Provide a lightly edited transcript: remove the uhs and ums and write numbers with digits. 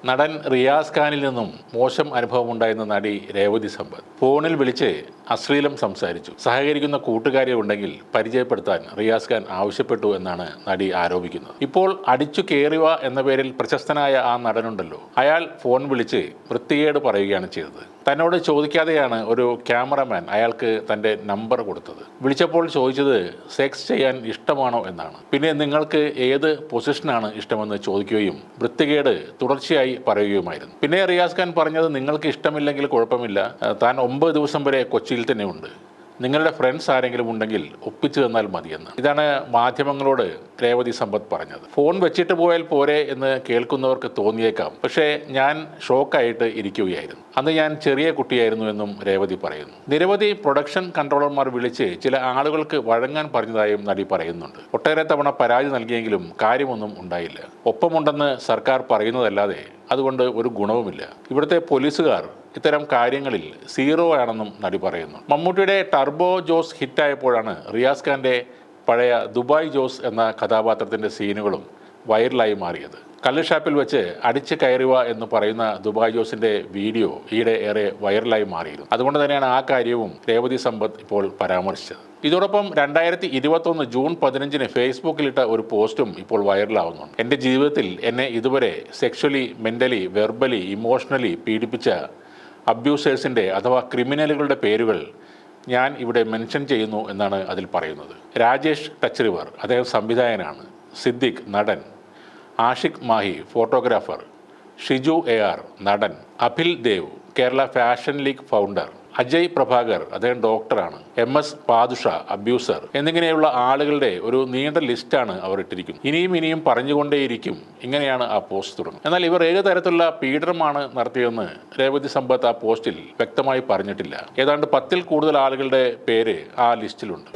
നടൻ റിയാസ് ഖാനിൽ നിന്നും മോശം അനുഭവമുണ്ടായിരുന്ന നടി രേവതി സമ്പത്ത് ഫോണിൽ വിളിച്ച് അശ്ലീലം സംസാരിച്ചു. സഹകരിക്കുന്ന കൂട്ടുകാരെ ഉണ്ടെങ്കിൽ പരിചയപ്പെടുത്താൻ റിയാസ് ഖാൻ ആവശ്യപ്പെട്ടു എന്നാണ് നടി ആരോപിക്കുന്നത്. ഇപ്പോൾ അടിച്ചു കേറിവ എന്ന പേരിൽ പ്രശസ്തനായ ആ നടനുണ്ടല്ലോ, അയാൾ ഫോൺ വിളിച്ച് വൃത്തികേട് പറയുകയാണ് ചെയ്തത്. തന്നോട് ചോദിക്കാതെയാണ് ഒരു ക്യാമറമാൻ അയാൾക്ക് തൻ്റെ നമ്പർ കൊടുത്തത്. വിളിച്ചപ്പോൾ ചോദിച്ചത് സെക്സ് ചെയ്യാൻ ഇഷ്ടമാണോ എന്നാണ്. പിന്നെ നിങ്ങൾക്ക് ഏത് പൊസിഷനാണ് ഇഷ്ടമെന്ന് ചോദിക്കുകയും വൃത്തികേട് തുടർച്ചയായി പറയുകയുമായിരുന്നു. പിന്നെ റിയാസ് ഖാൻ പറഞ്ഞത് നിങ്ങൾക്ക് ഇഷ്ടമില്ലെങ്കിൽ കുഴപ്പമില്ല, താൻ 9 ദിവസം വരെ കൊച്ചിയിൽ തന്നെ ഉണ്ട്, നിങ്ങളുടെ ഫ്രണ്ട്സ് ആരെങ്കിലും ഉണ്ടെങ്കിൽ ഒപ്പിച്ചു തന്നാൽ മതിയെന്ന്. ഇതാണ് മാധ്യമങ്ങളോട് രേവതി സമ്പത്ത് പറഞ്ഞത്. ഫോൺ വെച്ചിട്ട് പോയാൽ പോരെ എന്ന് കേൾക്കുന്നവർക്ക് തോന്നിയേക്കാം, പക്ഷേ ഞാൻ ഷോക്കായിട്ട് ഇരിക്കുകയായിരുന്നു. അന്ന് ഞാൻ ചെറിയ കുട്ടിയായിരുന്നു എന്നും രേവതി പറയുന്നു. നിരവധി പ്രൊഡക്ഷൻ കൺട്രോളർമാർ വിളിച്ച് ചില ആളുകൾക്ക് വഴങ്ങാൻ പറഞ്ഞതായും നടി പറയുന്നുണ്ട്. ഒട്ടേറെ തവണ പരാതി നൽകിയെങ്കിലും കാര്യമൊന്നും ഉണ്ടായില്ല. ഒപ്പമുണ്ടെന്ന് സർക്കാർ പറയുന്നതല്ലാതെ അതുകൊണ്ട് ഒരു ഗുണവുമില്ല. ഇവിടുത്തെ പോലീസുകാർ ഇത്തരം കാര്യങ്ങളിൽ സീറോ ആണെന്നും നടി പറയുന്നു. മമ്മൂട്ടിയുടെ ടർബോ ജോസ് ഹിറ്റായപ്പോഴാണ് റിയാസ് ഖാൻ്റെ പഴയ ദുബായ് ജോസ് എന്ന കഥാപാത്രത്തിൻ്റെ സീനുകളും വൈറലായി മാറിയത്. കള്ളുഷാപ്പിൽ വെച്ച് അടിച്ച് കയറുക എന്ന് പറയുന്ന ദുബായ് ജോസിൻ്റെ വീഡിയോ ഈയിടെ ഏറെ വൈറലായി മാറിയിരുന്നു. അതുകൊണ്ട് തന്നെയാണ് ആ കാര്യവും രേവതി സമ്പത്ത് ഇപ്പോൾ പരാമർശിച്ചത്. ഇതോടൊപ്പം 2021 ജൂൺ 15 ഫേസ്ബുക്കിലിട്ട ഒരു പോസ്റ്റും ഇപ്പോൾ വൈറലാവുന്നുണ്ട്. എൻ്റെ ജീവിതത്തിൽ എന്നെ ഇതുവരെ സെക്ഷലി, മെൻ്റലി, വെർബലി, ഇമോഷണലി പീഡിപ്പിച്ച അബ്യൂസേഴ്സിൻ്റെ അഥവാ ക്രിമിനലുകളുടെ പേരുകൾ ഞാൻ ഇവിടെ മെൻഷൻ ചെയ്യുന്നു എന്നാണ് അതിൽ പറയുന്നത്. രാജേഷ് ടച്ച് റിവർ, അദ്ദേഹം സംവിധായകനാണ്. സിദ്ദിഖ് നടൻ, ആഷിഖ് മാഹി ഫോട്ടോഗ്രാഫർ, ഷിജു AR നടൻ, Abhil Dev Kerala fashion league founder, Ajay Prabhakar അദ്ദേഹം ഡോക്ടറാണ്, MS പാദുഷ അബ്യൂസർ എന്നിങ്ങനെയുള്ള ആളുകളുടെ ഒരു നീണ്ട ലിസ്റ്റാണ് അവർ ഇട്ടിരിക്കുന്നത്. ഇനിയും പറഞ്ഞുകൊണ്ടേയിരിക്കും. ഇങ്ങനെയാണ് ആ പോസ്റ്റ് തുടങ്ങുന്നത്. എന്നാൽ ഇവർ ഏത് തരത്തിലുള്ള പീഡനമാണ് നടത്തിയതെന്ന് രേവതി സമ്പത്ത് ആ പോസ്റ്റിൽ വ്യക്തമായി പറഞ്ഞിട്ടില്ല. ഏതാണ്ട് 10-ൽ കൂടുതൽ ആളുകളുടെ പേര് ആ ലിസ്റ്റിലുണ്ട്.